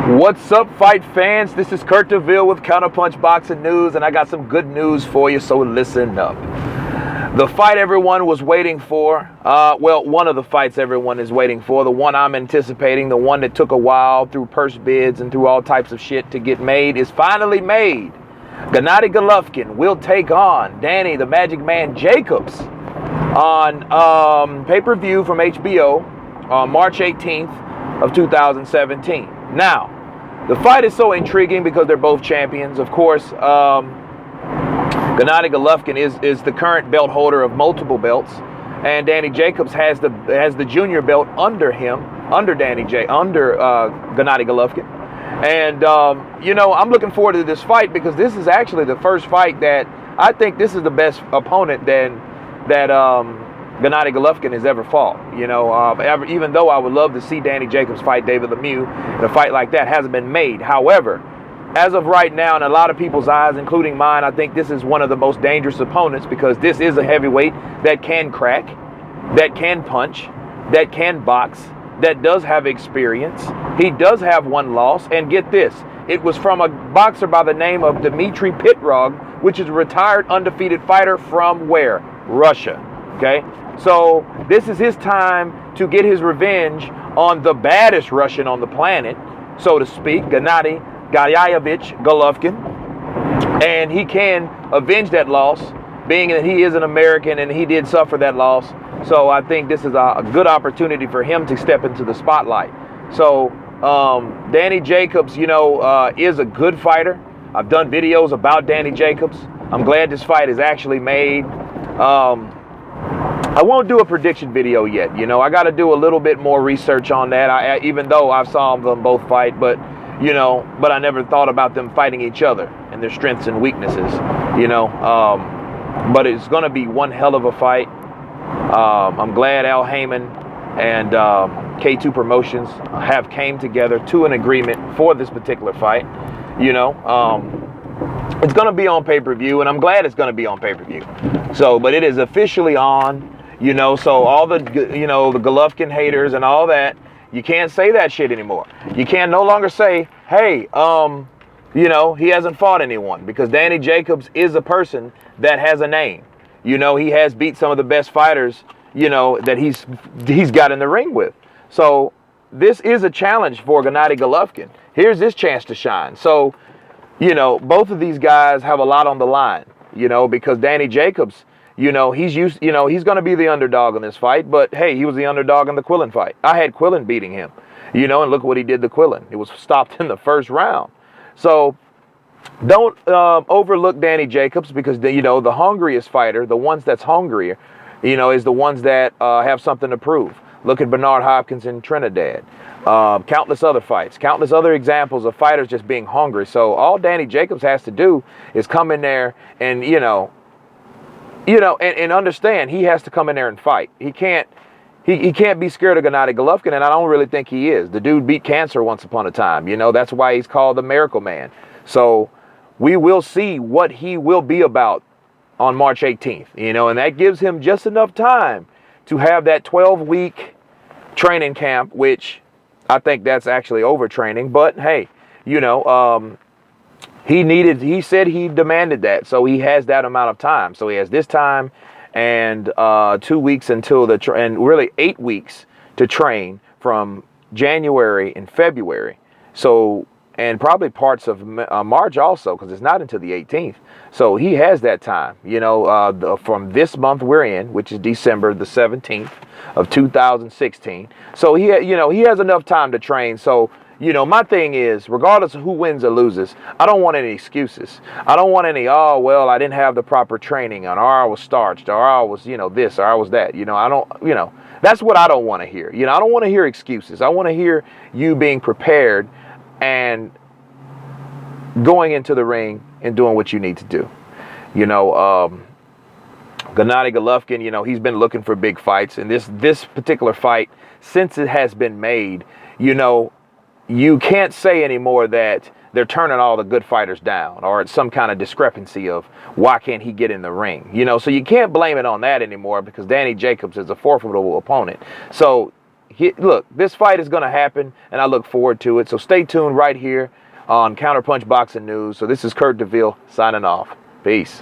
What's up, fight fans? This is Kurt DeVille with Counterpunch Boxing News, and I got some good news for you, so listen up. The fight everyone was waiting for, well, one of the fights everyone is waiting for, the one I'm anticipating, the one that took a while through purse bids and through all types of shit to get made, is finally made. Gennady Golovkin will take on Danny the Magic Man Jacobs on pay-per-view from HBO on March 18th of 2017. Now, the fight is so intriguing because they're both champions. Of course, Gennady Golovkin is the current belt holder of multiple belts, and Danny Jacobs has the junior belt under him, under Gennady Golovkin. And I'm looking forward to this fight because this is actually the first fight that I think this is the best opponent that Gennady Golovkin has ever fought. Even though I would love to see Danny Jacobs fight David Lemieux, and a fight like that hasn't been made. However, as of right now, in a lot of people's eyes, including mine, I think this is one of the most dangerous opponents because this is a heavyweight that can crack, that can punch, that can box, that does have experience. He does have one loss, and get this, it was from a boxer by the name of Dmitry Pitrog, which is a retired undefeated fighter from where? Russia. Okay? So this is his time to get his revenge on the baddest Russian on the planet, so to speak, Gennady Golovkin, and he can avenge that loss, being that he is an American and he did suffer that loss. So I think this is a good opportunity for him to step into the spotlight. So Danny Jacobs, is a good fighter. I've done videos about Danny Jacobs. I'm glad this fight is actually made. I won't do a prediction video yet. I got to do a little bit more research on that. Even though I saw them both fight, but I never thought about them fighting each other and their strengths and weaknesses. But it's going to be one hell of a fight. I'm glad Al Heyman and K2 Promotions have came together to an agreement for this particular fight. It's going to be on pay-per-view, and I'm glad it's going to be on pay-per-view. So, but it is officially on. So all the the Golovkin haters and all that, you can't say that shit anymore. You can no longer say, hey, he hasn't fought anyone, because Danny Jacobs is a person that has a name. He has beat some of the best fighters, that he's got in the ring with. So this is a challenge for Gennady Golovkin. Here's his chance to shine. So, both of these guys have a lot on the line, because Danny Jacobs, he's going to be the underdog in this fight, but hey, he was the underdog in the Quillen fight. I had Quillen beating him, and look what he did to Quillen. It was stopped in the first round. So don't overlook Danny Jacobs, because the hungriest fighter, the ones that's hungrier, is the ones that have something to prove. Look at Bernard Hopkins in Trinidad. Countless other fights, countless other examples of fighters just being hungry. So all Danny Jacobs has to do is come in there and, and understand he has to come in there and fight. He can't be scared of Gennady Golovkin, and I don't really think he is. The dude beat cancer once upon a time. That's why he's called the Miracle Man. So we will see what he will be about on March 18th, and that gives him just enough time to have that 12-week training camp, which I think that's actually overtraining. But hey, he said he demanded that, so he has that amount of time. So he has this time and 2 weeks until and really 8 weeks to train from January and February. So, and probably parts of March also, because it's not until the 18th. So he has that time, from this month we're in, which is December the 17th of 2016. So he has enough time to train. So, my thing is, regardless of who wins or loses, I don't want any excuses. I don't want any, oh, well, I didn't have the proper training, or I was starched, or I was, this, or I was that. I don't, that's what I don't want to hear. I don't want to hear excuses. I want to hear you being prepared and going into the ring and doing what you need to do. Gennady Golovkin, he's been looking for big fights. And this particular fight, since it has been made, you can't say anymore that they're turning all the good fighters down, or it's some kind of discrepancy of why can't he get in the ring. So you can't blame it on that anymore, because Danny Jacobs is a formidable opponent. So look, this fight is going to happen, and I look forward to it. So stay tuned right here on Counterpunch Boxing News. So this is Kurt DeVille signing off. Peace.